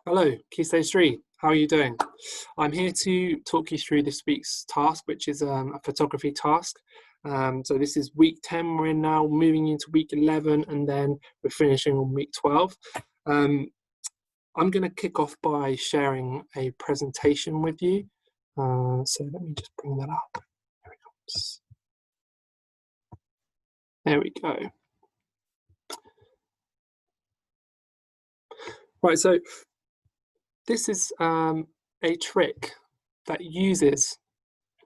Hello, Key Stage 3. How are you doing? I'm here to talk you through this week's task, which is a photography task. So this is week 10. We're now moving into week 11, and then we're finishing on week 12. I'm going to kick off by sharing a presentation with you. So let me just bring that up. There it comes. There we go. Right, so this is a trick that uses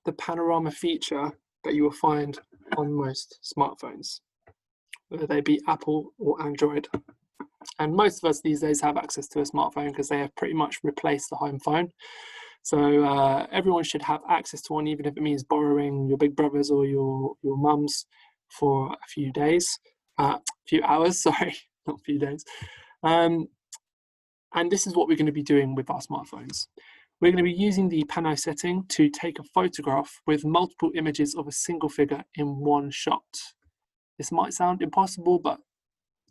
the panorama feature that you will find on most smartphones, whether they be Apple or Android. And most of us these days have access to a smartphone because they have pretty much replaced the home phone. So everyone should have access to one, even if it means borrowing your big brother's or your mum's for a few days, few hours, sorry, not a few days. And this is what we're going to be doing with our smartphones. We're going to be using the Pano setting to take a photograph with multiple images of a single figure in one shot. This might sound impossible, but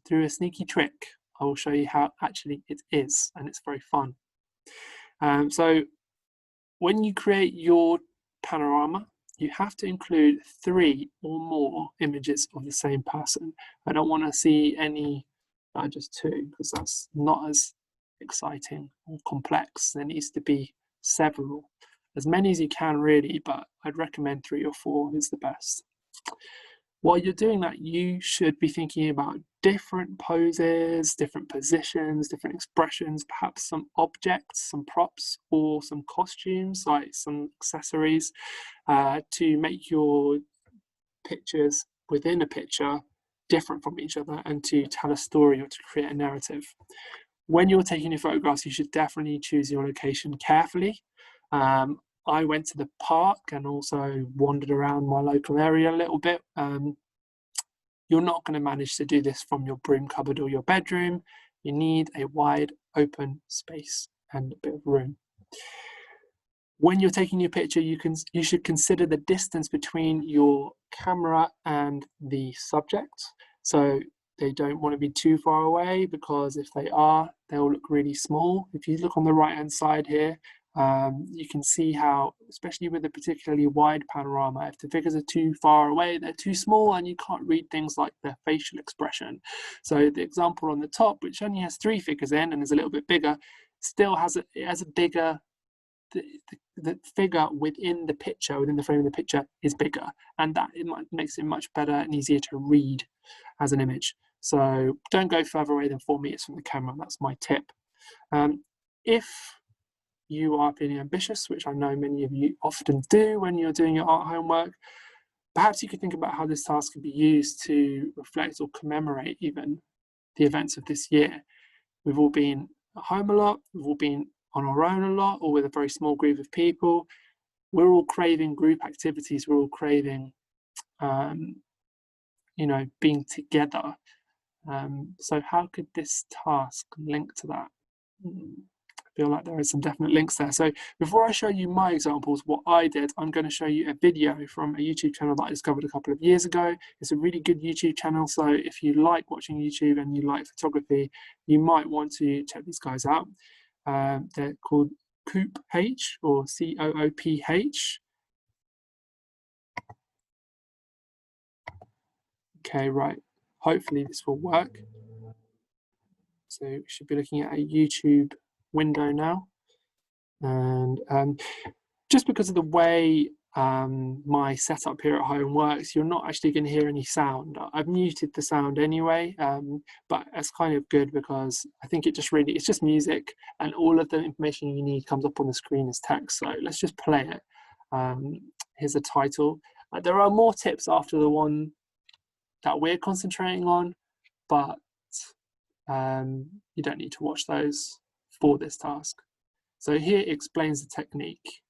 through a sneaky trick, I will show you how actually it is, and it's very fun. So when you create your panorama, you have to include 3 or more images of the same person. I don't want to see any, just 2, because that's not as exciting or complex. There needs to be several, as many as you can really, but I'd recommend 3 or 4 is the best. While you're doing that, you should be thinking about different poses, different positions, different expressions, perhaps some objects, some props, or some costumes, like some accessories, to make your pictures within a picture different from each other and to tell a story or to create a narrative. When you're taking your photographs, you should definitely choose your location carefully. I went to the park and also wandered around my local area a little bit. You're not going to manage to do this from your broom cupboard or your bedroom. You need a wide open space and a bit of room. When you're taking your picture, you should consider the distance between your camera and the subject. So they don't want to be too far away, because if they are, they'll look really small. If you look on the right hand side here, you can see how, especially with a particularly wide panorama, if the figures are too far away, they're too small and you can't read things like their facial expression. So the example on the top, which only has 3 figures in and is a little bit bigger, still has a bigger, the figure within the picture, within the frame of the picture, is bigger, and that makes it much better and easier to read as an image. So don't go further away than 4 meters from the camera. That's my tip. If you are feeling ambitious, which I know many of you often do when you're doing your art homework, perhaps you could think about how this task could be used to reflect or commemorate even the events of this year. We've all been at home a lot, we've all been on our own a lot, or with a very small group of people. We're all craving group activities, we're all craving being together. So how could this task link to that? I feel like there are some definite links there. So before I show you my examples, what I did, I'm going to show you a video from a YouTube channel that I discovered a couple of years ago. It's a really good YouTube channel, so if you like watching YouTube and you like photography, you might want to check these guys out. They're called COOPH, or COOPH. Okay, right. Hopefully this will work. So we should be looking at a YouTube window now. And just because of the way my setup here at home works, you're not actually going to hear any sound. I've muted the sound anyway, but that's kind of good, because I think it's just music, and all of the information you need comes up on the screen as text. So let's just play it. Here's a title. There are more tips after the one that we're concentrating on, but you don't need to watch those for this task. So here it explains the technique.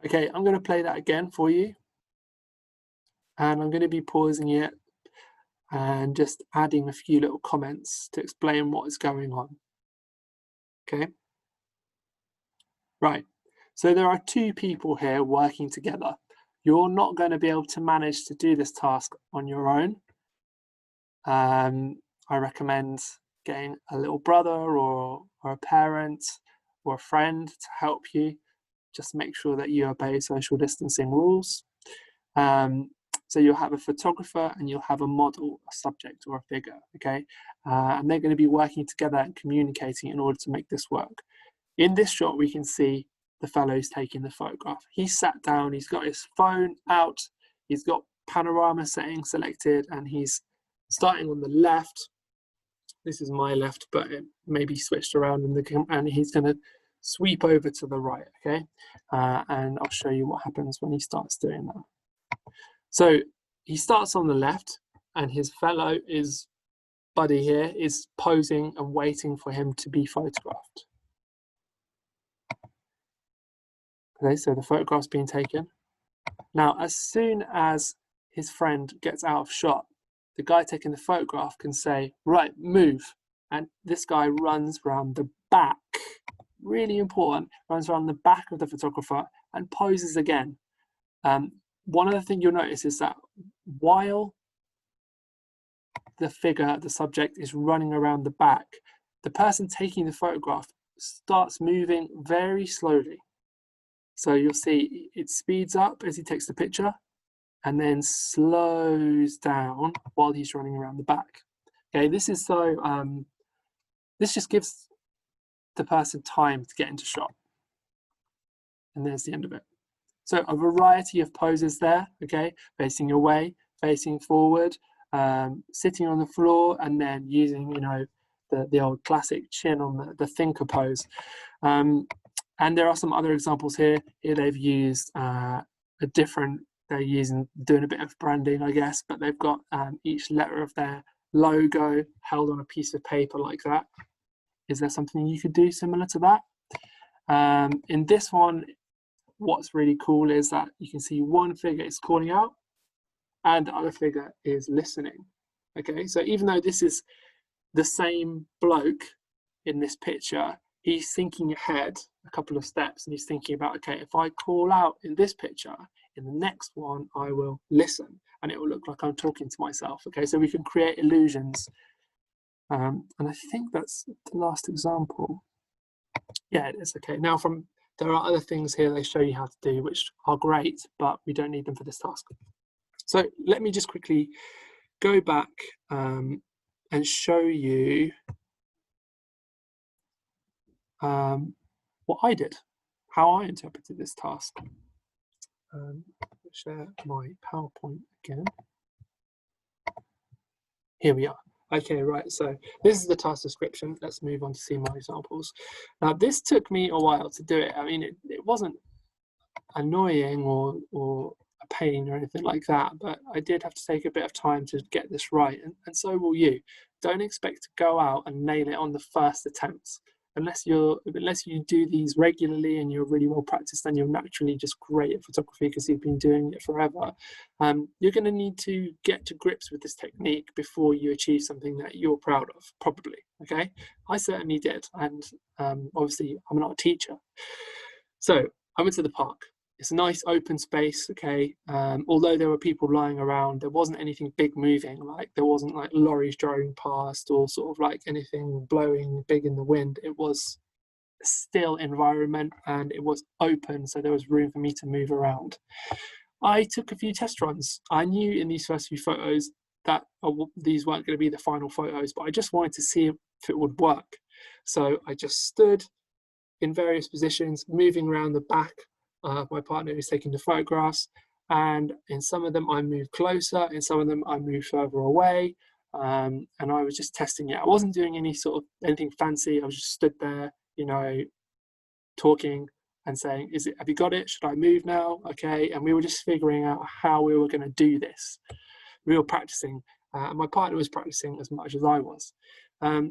Okay, I'm going to play that again for you. And I'm going to be pausing it and just adding a few little comments to explain what is going on. Okay. Right. So there are two people here working together. You're not going to be able to manage to do this task on your own. I recommend getting a little brother or a parent or a friend to help you. Just make sure that you obey social distancing rules. So you'll have a photographer and you'll have a model, a subject or a figure, okay? And they're going to be working together and communicating in order to make this work. In this shot, we can see the fellow who's taking the photograph. He's sat down, he's got his phone out, he's got panorama setting selected, and he's starting on the left. This is my left, but it may be switched around, and he's going to sweep over to the right, okay? And I'll show you what happens when he starts doing that. So he starts on the left, and his fellow buddy here is posing and waiting for him to be photographed. Okay, so the photograph's being taken. Now, as soon as his friend gets out of shot, the guy taking the photograph can say, right, move. And this guy runs around the back, really important, runs around the back of the photographer and poses again. One other thing you'll notice is that while the figure, the subject, is running around the back, the person taking the photograph starts moving very slowly. So you'll see it speeds up as he takes the picture and then slows down while he's running around the back. Okay, this is so, this just gives the person time to get into shot. And there's the end of it. So a variety of poses there, okay, facing away, facing forward, sitting on the floor, and then using, you know, the old classic chin on the thinker pose. And there are some other examples here. Here they've used they're doing a bit of branding, I guess, but they've got each letter of their logo held on a piece of paper like that. Is there something you could do similar to that? In this one, what's really cool is that you can see one figure is calling out and the other figure is listening. Okay, so even though this is the same bloke in this picture, he's thinking ahead a couple of steps and he's thinking about, okay, if I call out in this picture, in the next one, I will listen and it will look like I'm talking to myself. Okay, so we can create illusions. And I think that's the last example. Yeah, it is. Okay, now there are other things here they show you how to do, which are great, but we don't need them for this task. So let me just quickly go back and show you what I did, how I interpreted this task. Share my PowerPoint again. Here we are. Okay, right, so this is the task description. Let's move on to see my examples. Now, this took me a while to do it. I mean, it wasn't annoying or a pain or anything like that, but I did have to take a bit of time to get this right, and so will you. Don't expect to go out and nail it on the first attempt. Unless you do these regularly and you're really well practiced, then you're naturally just great at photography because you've been doing it forever. You're going to need to get to grips with this technique before you achieve something that you're proud of, probably. Okay, I certainly did, and obviously I'm not a teacher. So I went to the park. It's a nice open space, okay. Although there were people lying around, there wasn't anything big moving, like there wasn't like lorries driving past or sort of like anything blowing big in the wind. It was a still environment and it was open, so there was room for me to move around. I took a few test runs. I knew in these first few photos that these weren't going to be the final photos, but I just wanted to see if it would work. So I just stood in various positions, moving around the back. My partner who's taking the photographs, and in some of them I moved closer, in some of them I moved further away, and I was just testing it. I wasn't doing anything fancy. I was just stood there, you know, talking and saying, have you got it? Should I move now? Okay, and we were just figuring out how we were going to do this. We were practicing, and my partner was practicing as much as I was.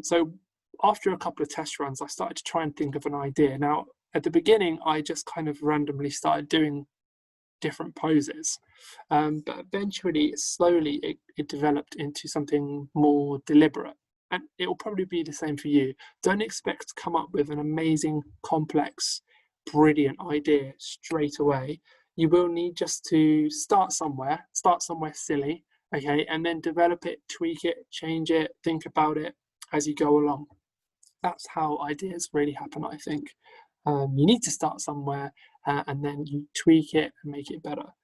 So after a couple of test runs, I started to try and think of an idea. Now, at the beginning, I just kind of randomly started doing different poses. But eventually, slowly, it developed into something more deliberate. And it will probably be the same for you. Don't expect to come up with an amazing, complex, brilliant idea straight away. You will need just to start somewhere silly, okay, and then develop it, tweak it, change it, think about it as you go along. That's how ideas really happen, I think. You need to start somewhere and then you tweak it and make it better.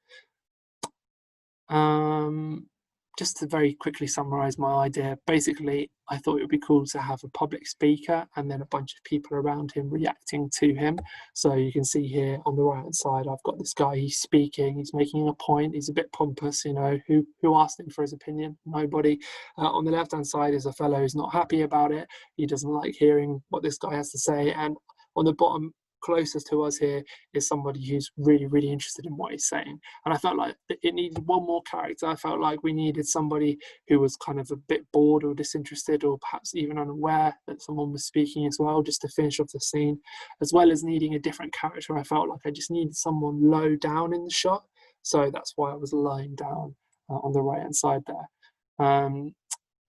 Just to very quickly summarize my idea, basically, I thought it would be cool to have a public speaker and then a bunch of people around him reacting to him. So you can see here on the right hand side, I've got this guy, he's speaking, he's making a point, he's a bit pompous, you know, who asked him for his opinion? Nobody. On the left hand side is a fellow who's not happy about it. He doesn't like hearing what this guy has to say. And on the bottom, closest to us here, is somebody who's really, really interested in what he's saying. And I felt like it needed one more character. I felt like we needed somebody who was kind of a bit bored or disinterested or perhaps even unaware that someone was speaking as well, just to finish off the scene, as well as needing a different character. I felt like I just needed someone low down in the shot. So that's why I was lying down on the right hand side there.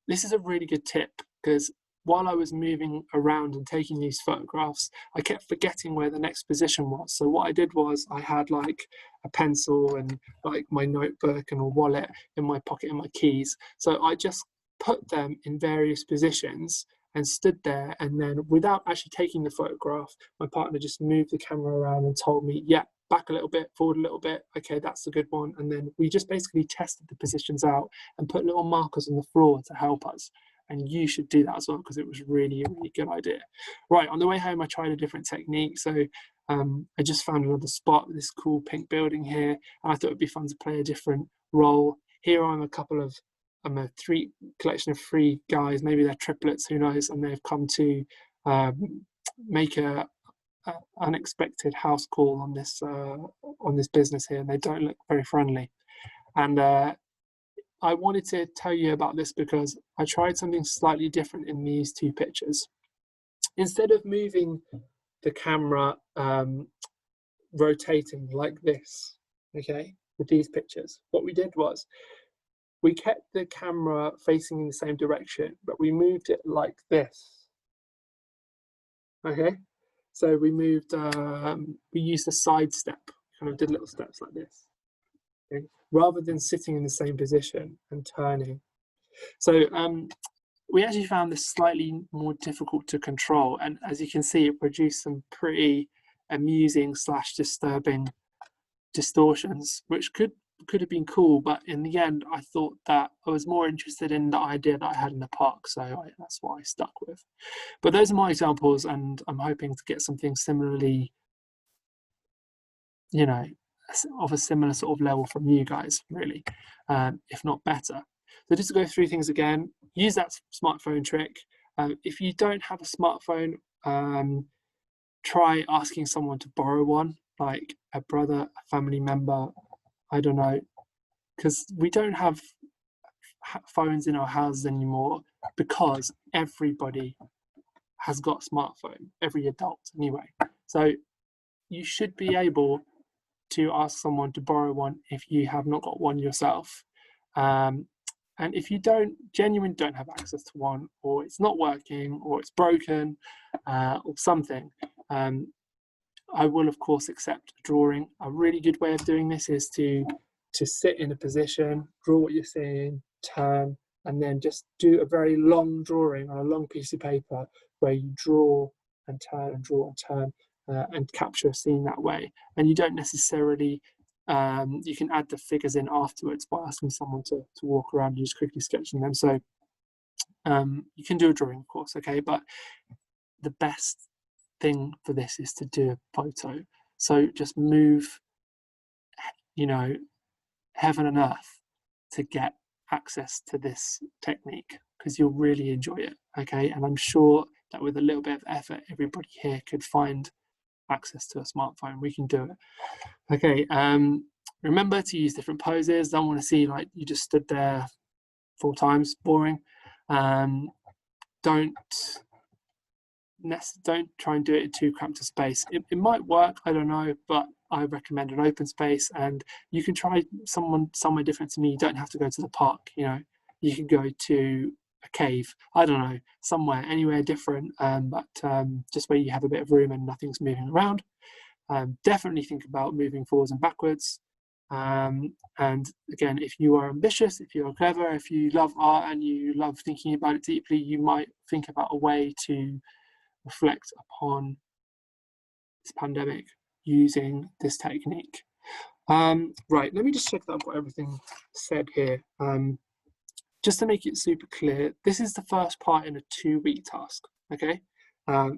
This is a really good tip, because while I was moving around and taking these photographs, I kept forgetting where the next position was. So what I did was I had like a pencil and like my notebook and a wallet in my pocket and my keys. So I just put them in various positions and stood there, and then without actually taking the photograph, my partner just moved the camera around and told me, yeah, back a little bit, forward a little bit, okay, that's a good one. And then we just basically tested the positions out and put little markers on the floor to help us. And you should do that as well, because it was really, really good idea. Right, on the way home, I tried a different technique. So I just found another spot with this cool pink building here, and I thought it'd be fun to play a different role. Here I'm a collection of three guys, maybe they're triplets, who knows, and they've come to make a unexpected house call on this business here, and they don't look very friendly. And I wanted to tell you about this because I tried something slightly different in these two pictures. Instead of moving the camera rotating like this, okay, with these pictures, what we did was we kept the camera facing in the same direction, but we moved it like this, okay? So we moved, we used a side step, kind of did little steps like this. Okay, rather than sitting in the same position and turning. So we actually found this slightly more difficult to control, and as you can see, it produced some pretty amusing / disturbing distortions, which could have been cool, but in the end I thought that I was more interested in the idea that I had in the park, so that's what I stuck with. But those are my examples, and I'm hoping to get something similarly, you know, of a similar sort of level from you guys, really, if not better. So just to go through things again, use that smartphone trick. If you don't have a smartphone, try asking someone to borrow one, like a brother, a family member, I don't know, because we don't have phones in our houses anymore, because everybody has got a smartphone, every adult anyway. So you should be able to ask someone to borrow one if you have not got one yourself. And if you genuinely don't have access to one, or it's not working, or it's broken, or something, I will of course accept a drawing. A really good way of doing this is to sit in a position, draw what you're seeing, turn, and then just do a very long drawing on a long piece of paper where you draw and turn and draw and turn. And capture a scene that way. And you don't necessarily, you can add the figures in afterwards by asking someone to walk around and just quickly sketching them. So you can do a drawing, of course, okay, but the best thing for this is to do a photo. So just move, you know, heaven and earth to get access to this technique, because you'll really enjoy it, okay? And I'm sure that with a little bit of effort, everybody here could find access to a smartphone. We can do it. Okay, remember to use different poses. Don't want to see like you just stood there 4 times, boring. Don't try and do it in too cramped a space. It might work, I don't know, but I recommend an open space, and you can try somewhere different to me. You don't have to go to the park, you know. You can go to a cave, I don't know, somewhere, anywhere different, but just where you have a bit of room and nothing's moving around. Definitely think about moving forwards and backwards. And again, if you are ambitious, if you're clever, if you love art and you love thinking about it deeply, you might think about a way to reflect upon this pandemic using this technique. Right, let me just check that I've got everything said here. Just to make it super clear, this is the first part in a 2-week task, okay?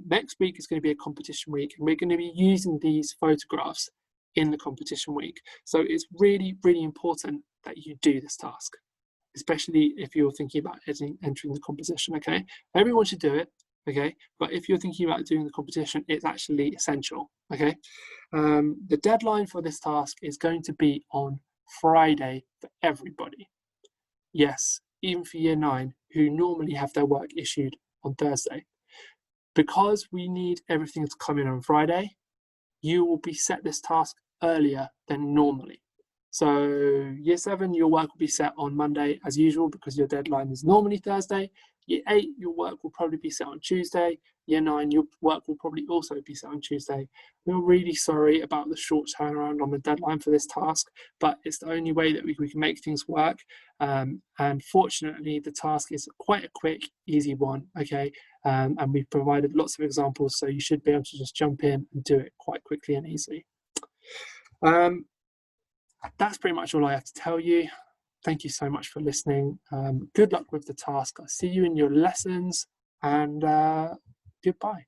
Next week is going to be a competition week, and we're going to be using these photographs in the competition week. So it's really, really important that you do this task, especially if you're thinking about entering the competition, okay? Everyone should do it, okay? But if you're thinking about doing the competition, it's actually essential, okay? The deadline for this task is going to be on Friday for everybody. Yes, even for year 9, who normally have their work issued on Thursday. Because we need everything to come in on Friday, you will be set this task earlier than normally. So year 7, your work will be set on Monday as usual because your deadline is normally Thursday. Year 8, your work will probably be set on Tuesday. Year 9, your work will probably also be set on Tuesday. We're really sorry about the short turnaround on the deadline for this task, but it's the only way that we can make things work. And fortunately, the task is quite a quick, easy one, okay? And we've provided lots of examples, so you should be able to just jump in and do it quite quickly and easily. That's pretty much all I have to tell you. Thank you so much for listening. Good luck with the task. I'll see you in your lessons, and goodbye.